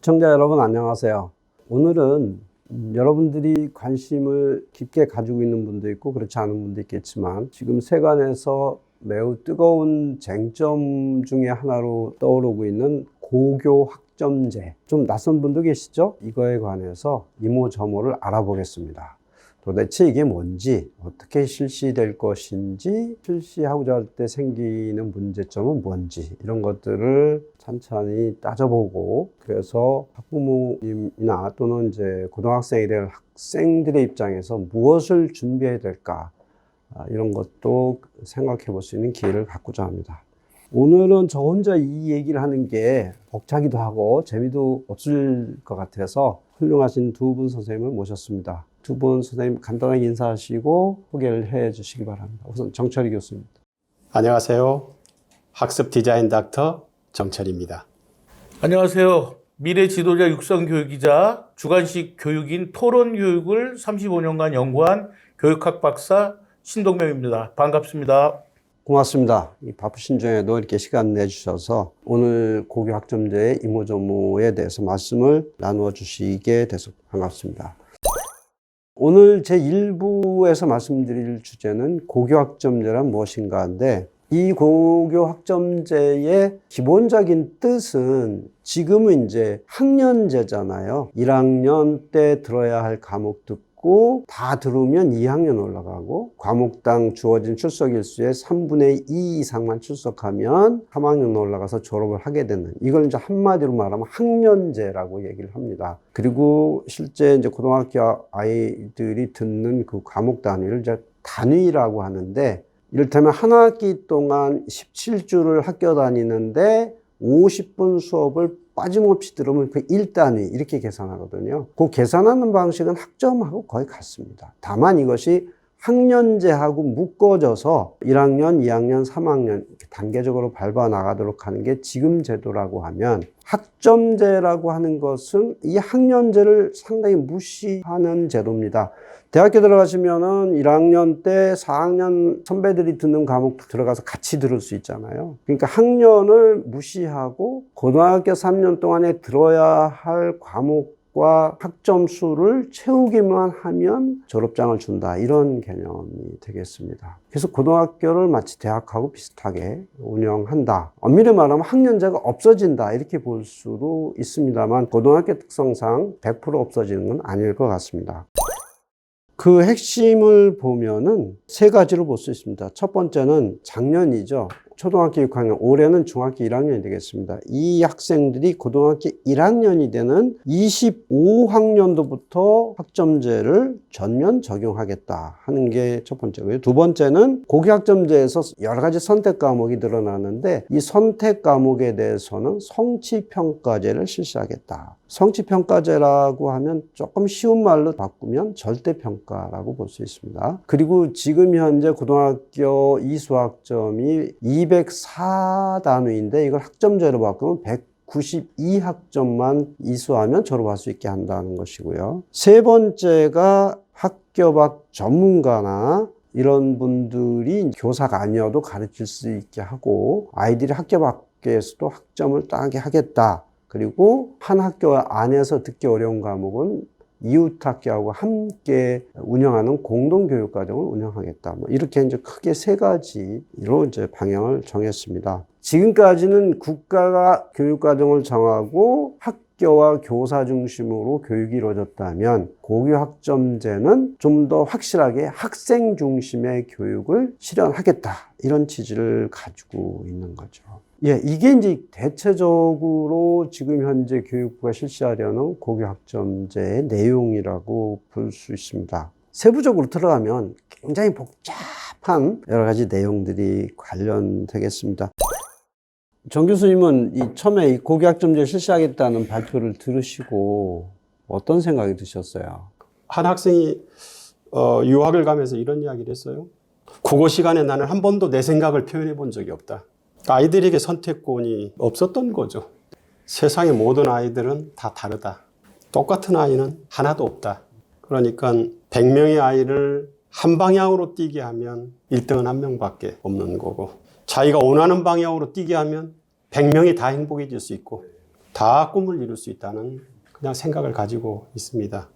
시청자 여러분 안녕하세요. 오늘은 여러분들이 관심을 깊게 가지고 있는 분도 있고 그렇지 않은 분도 있겠지만 지금 세간에서 매우 뜨거운 쟁점 중에 하나로 떠오르고 있는 고교 학점제, 좀 낯선 분도 계시죠? 이거에 관해서 이모저모를 알아보겠습니다. 도대체 이게 뭔지, 어떻게 실시될 것인지, 실시하고자 할 때 생기는 문제점은 뭔지, 이런 것들을 찬찬히 따져보고, 그래서 학부모님이나 또는 이제 고등학생이 될 학생들의 입장에서 무엇을 준비해야 될까, 이런 것도 생각해 볼 수 있는 기회를 갖고자 합니다. 오늘은 저 혼자 이 얘기를 하는 게 벅차기도 하고 재미도 없을 것 같아서 훌륭하신 두 분 선생님을 모셨습니다. 두 분 선생님 간단하게 인사하시고 소개를 해 주시기 바랍니다. 우선 정철희 교수입니다. 안녕하세요. 학습 디자인 닥터 정철입니다. 안녕하세요. 미래 지도자 육성 교육이자 주관식 교육인 토론 교육을 35년간 연구한 교육학 박사 신동명입니다. 반갑습니다. 고맙습니다. 이 바쁘신 중에도 이렇게 시간 내주셔서 오늘 고교 학점제의 이모저모에 대해서 말씀을 나누어 주시게 돼서 반갑습니다. 오늘 제 1부에서 말씀드릴 주제는 고교 학점제란 무엇인가인데, 이 고교 학점제의 기본적인 뜻은 지금은 이제 학년제잖아요. 1학년 때 들어야 할 과목 듣고 다 들으면 2학년 올라가고, 과목당 주어진 출석 일수의 3분의 2 이상만 출석하면 3학년 올라가서 졸업을 하게 되는, 이걸 이제 한마디로 말하면 학년제라고 얘기를 합니다. 그리고 실제 이제 고등학교 아이들이 듣는 그 과목 단위를 이제 단위라고 하는데, 이를테면 한 학기 동안 17주를 학교 다니는데 50분 수업을 빠짐없이 들으면 그 1단위 이렇게 계산하거든요. 그 계산하는 방식은 학점하고 거의 같습니다. 다만 이것이 학년제하고 묶어져서 1학년, 2학년, 3학년 이렇게 단계적으로 밟아 나가도록 하는 게 지금 제도라고 하면, 학점제라고 하는 것은 이 학년제를 상당히 무시하는 제도입니다. 대학교 들어가시면은 1학년 때 4학년 선배들이 듣는 과목 들어가서 같이 들을 수 있잖아요. 그러니까 학년을 무시하고 고등학교 3년 동안에 들어야 할 과목과 학점 수를 채우기만 하면 졸업장을 준다, 이런 개념이 되겠습니다. 그래서 고등학교를 마치 대학하고 비슷하게 운영한다. 엄밀히 말하면 학년제가 없어진다, 이렇게 볼 수도 있습니다만 고등학교 특성상 100% 없어지는 건 아닐 것 같습니다. 그 핵심을 보면은 세 가지로 볼 수 있습니다. 첫 번째는 작년이죠. 초등학교 6학년, 올해는 중학교 1학년이 되겠습니다. 이 학생들이 고등학교 1학년이 되는 25학년도부터 학점제를 전면 적용하겠다 하는 게 첫 번째고요. 두 번째는 고교 학점제에서 여러 가지 선택 과목이 늘어나는데, 이 선택 과목에 대해서는 성취평가제를 실시하겠다. 성취평가제라고 하면 조금 쉬운 말로 바꾸면 절대평가라고 볼 수 있습니다. 그리고 지금 현재 고등학교 이수학점이 204단위인데 이걸 학점제로 바꾸면 192학점만 이수하면 졸업할 수 있게 한다는 것이고요. 세 번째가 학교 밖 전문가나 이런 분들이 교사가 아니어도 가르칠 수 있게 하고, 아이들이 학교 밖에서도 학점을 따게 하겠다. 그리고 한 학교 안에서 듣기 어려운 과목은 이웃 학교하고 함께 운영하는 공동교육과정을 운영하겠다. 이렇게 이제 크게 세 가지로 이제 방향을 정했습니다. 지금까지는 국가가 교육과정을 정하고 학교와 교사 중심으로 교육이 이루어졌다면, 고교 학점제는 좀 더 확실하게 학생 중심의 교육을 실현하겠다, 이런 취지를 가지고 있는 거죠. 예, 이게 이제 대체적으로 지금 현재 교육부가 실시하려는 고교 학점제의 내용이라고 볼 수 있습니다. 세부적으로 들어가면 굉장히 복잡한 여러 가지 내용들이 관련되겠습니다. 정 교수님은 처음에 이 고교 학점제를 실시하겠다는 발표를 들으시고 어떤 생각이 드셨어요? 한 학생이 유학을 가면서 이런 이야기를 했어요. 국어 시간에 나는 한 번도 내 생각을 표현해 본 적이 없다. 아이들에게 선택권이 없었던 거죠. 세상의 모든 아이들은 다 다르다. 똑같은 아이는 하나도 없다. 그러니까 100명의 아이를 한 방향으로 뛰게 하면 1등은 한 명밖에 없는 거고, 자기가 원하는 방향으로 뛰게 하면 100명이 다 행복해질 수 있고, 다 꿈을 이룰 수 있다는 그냥 생각을 가지고 있습니다.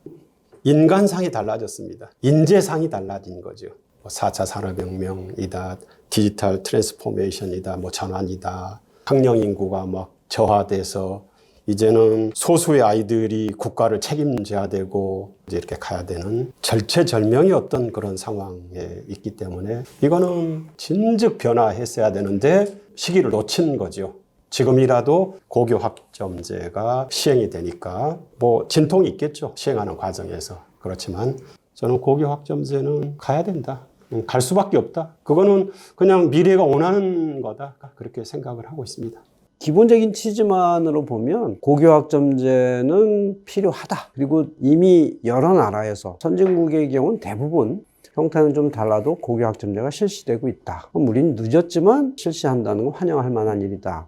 인간상이 달라졌습니다. 인재상이 달라진 거죠. 4차 산업혁명이다, 디지털 트랜스포메이션이다, 전환이다, 학령 인구가 막 저하돼서 이제는 소수의 아이들이 국가를 책임져야 되고 이제 이렇게 가야 되는 절체절명의 어떤 그런 상황에 있기 때문에 이거는 진즉 변화했어야 되는데 시기를 놓친 거죠. 지금이라도 고교 학점제가 시행이 되니까 진통이 있겠죠. 시행하는 과정에서. 그렇지만 저는 고교 학점제는 가야 된다. 갈 수밖에 없다. 그거는 그냥 미래가 원하는 거다. 그렇게 생각을 하고 있습니다. 기본적인 취지만으로 보면 고교학점제는 필요하다. 그리고 이미 여러 나라에서 선진국의 경우는 대부분 형태는 좀 달라도 고교학점제가 실시되고 있다. 우리는 늦었지만 실시한다는 건 환영할 만한 일이다.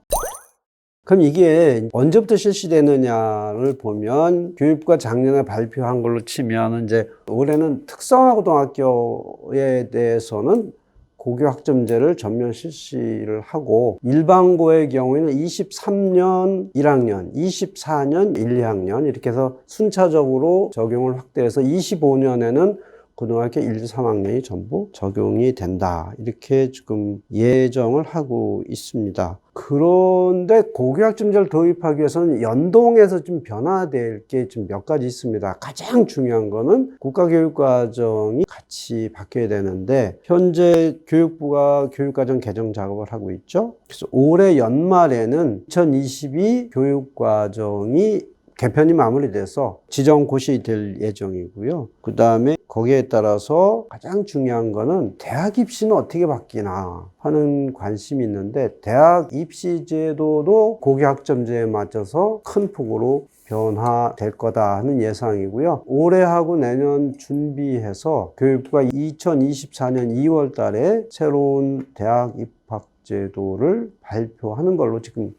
그럼 이게 언제부터 실시되느냐를 보면 교육부가 작년에 발표한 걸로 치면 이제 올해는 특성화고등학교에 대해서는 고교학점제를 전면 실시를 하고 일반고의 경우에는 23년 1학년, 24년 1, 2학년 이렇게 해서 순차적으로 적용을 확대해서 25년에는 고등학교 1, 3학년이 전부 적용이 된다. 이렇게 지금 예정을 하고 있습니다. 그런데 고교학점제를 도입하기 위해서는 연동해서 좀 변화될 게 좀 몇 가지 있습니다. 가장 중요한 거는 국가교육과정이 같이 바뀌어야 되는데 현재 교육부가 교육과정 개정 작업을 하고 있죠. 그래서 올해 연말에는 2022 교육과정이 개편이 마무리돼서 지정 고시 될 예정이고요. 그 다음에 거기에 따라서 가장 중요한 거는 대학 입시는 어떻게 바뀌나 하는 관심이 있는데 대학 입시 제도도 고교학점제에 맞춰서 큰 폭으로 변화될 거다 하는 예상이고요. 올해하고 내년 준비해서 교육부가 2024년 2월 달에 새로운 대학 입학 제도를 발표하는 걸로 지금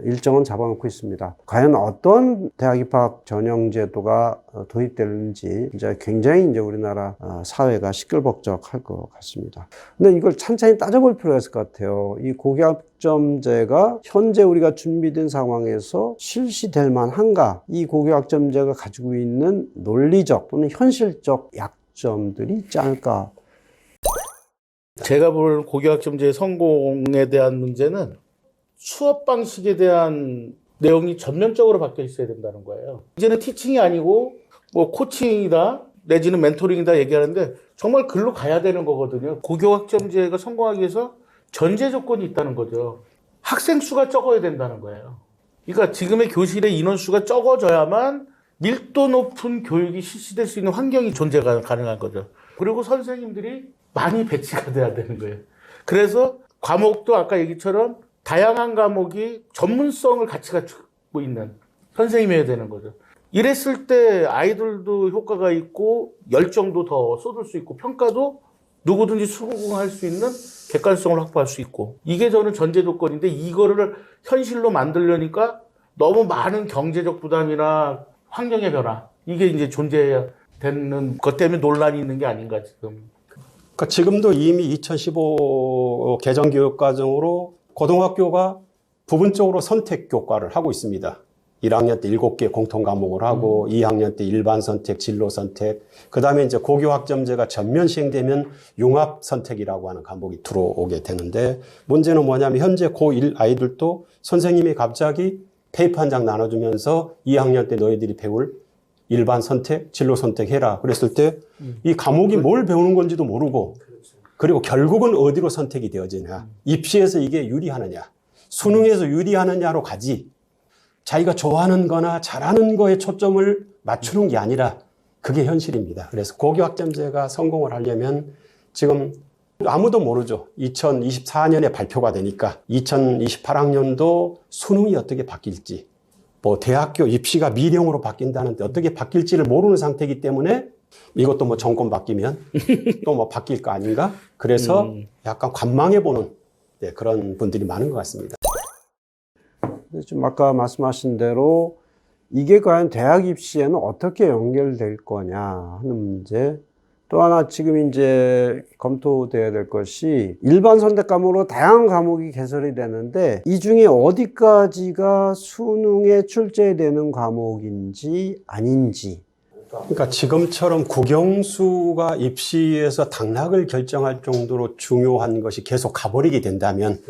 일정은 잡아놓고 있습니다. 과연 어떤 대학 입학 전형 제도가 도입되는지 이제 굉장히 이제 우리나라 사회가 시끌벅적할 것 같습니다. 근데 이걸 찬찬히 따져볼 필요가 있을 것 같아요. 이 고교학점제가 현재 우리가 준비된 상황에서 실시될 만한가? 이 고교학점제가 가지고 있는 논리적 또는 현실적 약점들이 있지 않을까? 제가 볼 고교학점제의 성공에 대한 문제는 수업 방식에 대한 내용이 전면적으로 바뀌어 있어야 된다는 거예요. 이제는 티칭이 아니고 코칭이다 내지는 멘토링이다 얘기하는데 정말 글로 가야 되는 거거든요. 고교학점제가 성공하기 위해서 전제 조건이 있다는 거죠. 학생 수가 적어야 된다는 거예요. 그러니까 지금의 교실의 인원수가 적어져야만 밀도 높은 교육이 실시될 수 있는 환경이 존재가 가능한 거죠. 그리고 선생님들이 많이 배치가 돼야 되는 거예요. 그래서 과목도 아까 얘기처럼 다양한 과목이 전문성을 같이 갖추고 있는 선생님이어야 되는 거죠. 이랬을 때 아이들도 효과가 있고 열정도 더 쏟을 수 있고 평가도 누구든지 수긍할 수 있는 객관성을 확보할 수 있고 이게 저는 전제 조건인데 이거를 현실로 만들려니까 너무 많은 경제적 부담이나 환경의 변화 이게 이제 존재되는 것 때문에 논란이 있는 게 아닌가 지금. 그러니까 지금도 이미 2015 개정교육과정으로 고등학교가 부분적으로 선택 교과를 하고 있습니다. 1학년 때 7개 공통 과목을 하고 2학년 때 일반 선택, 진로 선택, 그 다음에 이제 고교학점제가 전면 시행되면 융합 선택이라고 하는 과목이 들어오게 되는데 문제는 뭐냐면 현재 고1 아이들도 선생님이 갑자기 페이퍼 한 장 나눠주면서 2학년 때 너희들이 배울 일반 선택, 진로 선택해라. 그랬을 때 이 과목이 뭘 배우는 건지도 모르고 그리고 결국은 어디로 선택이 되어지냐. 입시에서 이게 유리하느냐. 수능에서 유리하느냐로 가지. 자기가 좋아하는 거나 잘하는 거에 초점을 맞추는 게 아니라 그게 현실입니다. 그래서 고교학점제가 성공을 하려면 지금 아무도 모르죠. 2024년에 발표가 되니까 2028학년도 수능이 어떻게 바뀔지 대학교 입시가 미령으로 바뀐다는데 어떻게 바뀔지를 모르는 상태이기 때문에 이것도 정권 바뀌면 또 바뀔 거 아닌가? 그래서 약간 관망해 보는 그런 분들이 많은 것 같습니다. 좀 아까 말씀하신 대로 이게 과연 대학 입시에는 어떻게 연결될 거냐 하는 문제, 또 하나 지금 이제 검토돼야 될 것이 일반 선택 과목으로 다양한 과목이 개설이 되는데 이 중에 어디까지가 수능에 출제되는 과목인지 아닌지. 그러니까 지금처럼 국영수가 입시에서 당락을 결정할 정도로 중요한 것이 계속 가버리게 된다면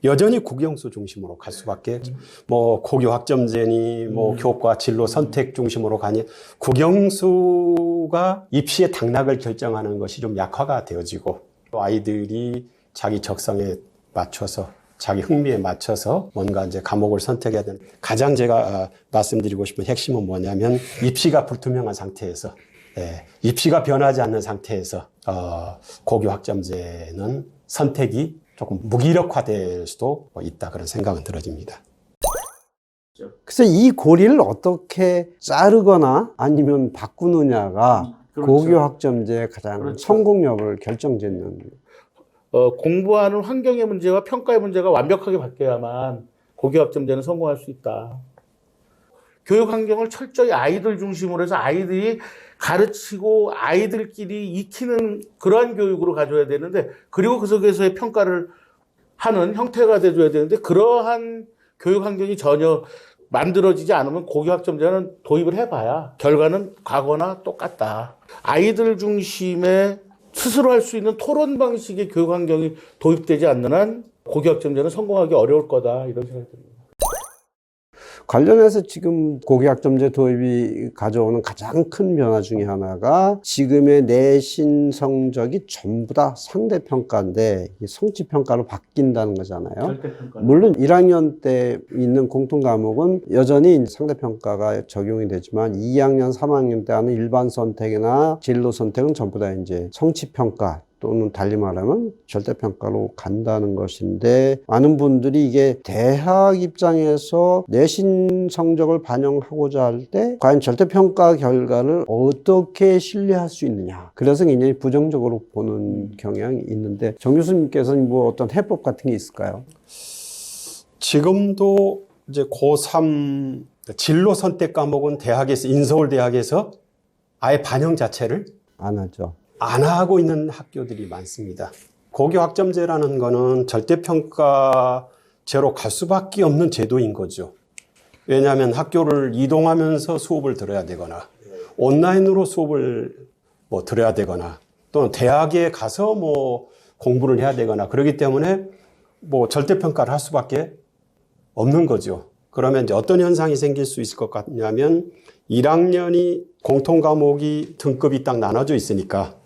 여전히 국영수 중심으로 갈 수밖에 뭐 고교 학점제니 뭐 교과 진로 선택 중심으로 가니 국영수가 입시의 당락을 결정하는 것이 좀 약화가 되어지고 또 아이들이 자기 적성에 맞춰서 자기 흥미에 맞춰서 뭔가 이제 과목을 선택해야 되는 가장 제가 말씀드리고 싶은 핵심은 뭐냐면 입시가 불투명한 상태에서 입시가 변하지 않는 상태에서 고교 학점제는 선택이 조금 무기력화될 수도 있다 그런 생각은 들어집니다. 그래서 이 고리를 어떻게 자르거나 아니면 바꾸느냐가 그렇죠. 고교 학점제의 가장 그렇죠. 성공 여부를 결정짓는. 공부하는 환경의 문제와 평가의 문제가 완벽하게 바뀌어야만 고교 학점제는 성공할 수 있다. 교육 환경을 철저히 아이들 중심으로 해서 아이들이 가르치고 아이들끼리 익히는 그러한 교육으로 가져야 되는데 그리고 그 속에서의 평가를 하는 형태가 돼줘야 되는데 그러한 교육 환경이 전혀 만들어지지 않으면 고교 학점제는 도입을 해봐야 결과는 과거나 똑같다. 아이들 중심의 스스로 할 수 있는 토론 방식의 교육 환경이 도입되지 않는 한 고교 학점제는 성공하기 어려울 거다 이런 생각이 듭니다. 관련해서 지금 고교 학점제 도입이 가져오는 가장 큰 변화 중에 하나가 지금의 내신 성적이 전부 다 상대평가인데 성취평가로 바뀐다는 거잖아요. 절대평가. 물론 1학년 때 있는 공통 과목은 여전히 상대평가가 적용이 되지만 2학년, 3학년 때 하는 일반 선택이나 진로 선택은 전부 다 이제 성취평가 또는 달리 말하면 절대평가로 간다는 것인데 많은 분들이 이게 대학 입장에서 내신 성적을 반영하고자 할 때 과연 절대평가 결과를 어떻게 신뢰할 수 있느냐 그래서 굉장히 부정적으로 보는 경향이 있는데 정 교수님께서는 뭐 어떤 해법 같은 게 있을까요? 지금도 이제 고3 진로 선택 과목은 대학에서 인서울 대학에서 아예 반영 자체를 안 하죠. 안 하고 있는 학교들이 많습니다. 고교 학점제라는 거는 절대평가제로 갈 수밖에 없는 제도인 거죠. 왜냐하면 학교를 이동하면서 수업을 들어야 되거나 온라인으로 수업을 뭐 들어야 되거나 또는 대학에 가서 뭐 공부를 해야 되거나 그렇기 때문에 뭐 절대평가를 할 수밖에 없는 거죠. 그러면 이제 어떤 현상이 생길 수 있을 것 같냐면 1학년이 공통 과목이 등급이 딱 나눠져 있으니까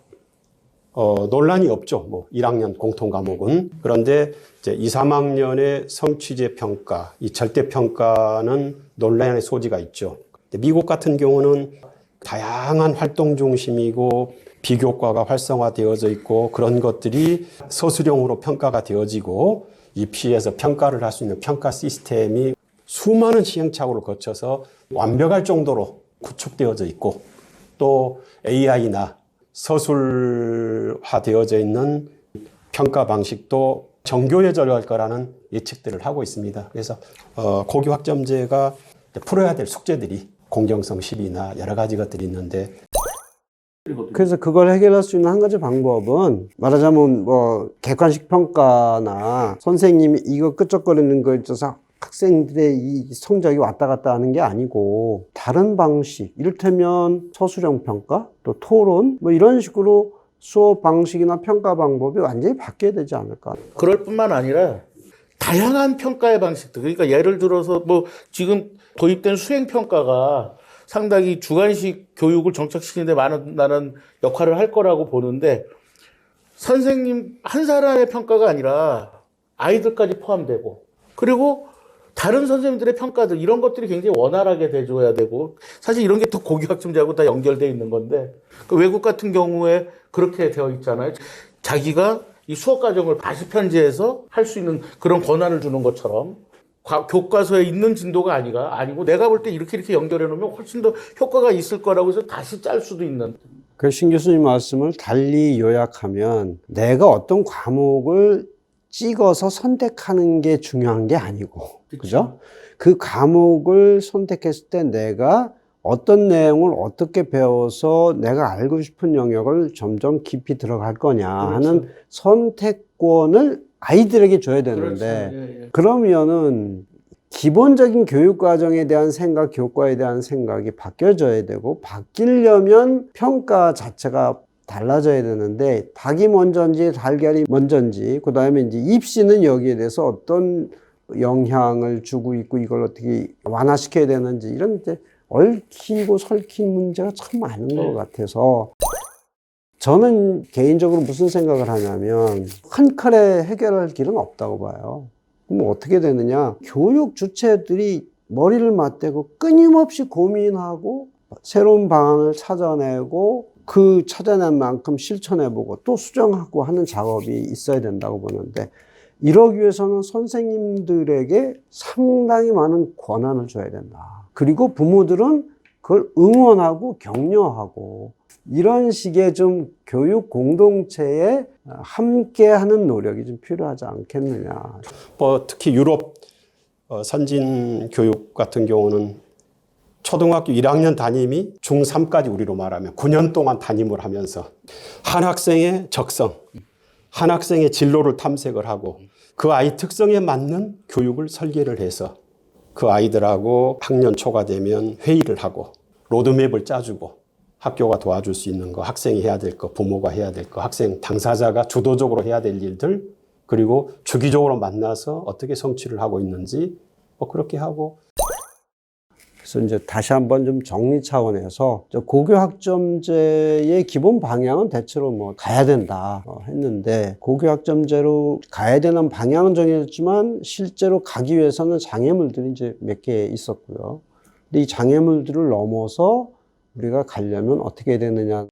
논란이 없죠. 뭐 1학년 공통 과목은. 그런데 이제 2, 3학년의 성취제 평가, 이 절대 평가는 논란의 소지가 있죠. 미국 같은 경우는 다양한 활동 중심이고 비교과가 활성화되어져 있고 그런 것들이 서술형으로 평가가 되어지고 입시에서 평가를 할 수 있는 평가 시스템이 수많은 시행착오를 거쳐서 완벽할 정도로 구축되어져 있고 또 AI나 서술화되어져 있는 평가 방식도 정교해져 갈 거라는 예측들을 하고 있습니다. 그래서 고교 학점제가 풀어야 될 숙제들이 공정성 시비나 여러 가지 것들이 있는데 그래서 그걸 해결할 수 있는 한 가지 방법은 말하자면 뭐 객관식 평가나 선생님이 이거 끄적거리는 거에 있어서 학생들의 이 성적이 왔다 갔다 하는 게 아니고 다른 방식, 이를테면 서술형 평가, 또 토론 뭐 이런 식으로 수업 방식이나 평가 방법이 완전히 바뀌어야 되지 않을까. 그럴 뿐만 아니라 다양한 평가의 방식들 그러니까 예를 들어서 뭐 지금 도입된 수행평가가 상당히 주관식 교육을 정착시키는데 많은 역할을 할 거라고 보는데 선생님 한 사람의 평가가 아니라 아이들까지 포함되고 그리고 다른 선생님들의 평가들 이런 것들이 굉장히 원활하게 돼줘야 되고 사실 이런 게 또 고교 학점제하고 다 연결되어 있는 건데 그 외국 같은 경우에 그렇게 되어 있잖아요. 자기가 이 수업 과정을 다시 편제해서 할 수 있는 그런 권한을 주는 것처럼 교과서에 있는 진도가 아니고 내가 볼 때 이렇게 연결해 놓으면 훨씬 더 효과가 있을 거라고 해서 다시 짤 수도 있는. 그 신 교수님 말씀을 달리 요약하면 내가 어떤 과목을 찍어서 선택하는 게 중요한 게 아니고, 그죠? 그 과목을 선택했을 때 내가 어떤 내용을 어떻게 배워서 내가 알고 싶은 영역을 점점 깊이 들어갈 거냐 하는 그렇죠. 선택권을 아이들에게 줘야 되는데 그렇죠. 예, 예. 그러면은 기본적인 교육 과정에 대한 생각, 교과에 대한 생각이 바뀌어져야 되고 바뀌려면 평가 자체가 달라져야 되는데 닭이 먼저인지 달걀이 먼저인지 그다음에 이제 입시는 여기에 대해서 어떤 영향을 주고 있고 이걸 어떻게 완화시켜야 되는지 이런 이제 얽히고 설킨 문제가 참 많은 것 같아서 저는 개인적으로 무슨 생각을 하냐면 한 칼에 해결할 길은 없다고 봐요. 그럼 어떻게 되느냐? 교육 주체들이 머리를 맞대고 끊임없이 고민하고 새로운 방안을 찾아내고 그 찾아낸 만큼 실천해보고 또 수정하고 하는 작업이 있어야 된다고 보는데 이러기 위해서는 선생님들에게 상당히 많은 권한을 줘야 된다. 그리고 부모들은 그걸 응원하고 격려하고 이런 식의 좀 교육 공동체에 함께하는 노력이 좀 필요하지 않겠느냐. 특히 유럽 선진 교육 같은 경우는 초등학교 1학년 담임이 중3까지 우리로 말하면 9년 동안 담임을 하면서 한 학생의 적성, 한 학생의 진로를 탐색을 하고 그 아이 특성에 맞는 교육을 설계를 해서 그 아이들하고 학년 초가 되면 회의를 하고 로드맵을 짜주고 학교가 도와줄 수 있는 거, 학생이 해야 될 거, 부모가 해야 될 거, 학생 당사자가 주도적으로 해야 될 일들, 그리고 주기적으로 만나서 어떻게 성취를 하고 있는지 그렇게 하고. 그래서 이제 다시 한번 좀 정리 차원에서 고교학점제의 기본 방향은 대체로 뭐 가야 된다 했는데 고교학점제로 가야 되는 방향은 정해졌지만 실제로 가기 위해서는 장애물들이 이제 몇 개 있었고요. 근데 이 장애물들을 넘어서 우리가 가려면 어떻게 해야 되느냐.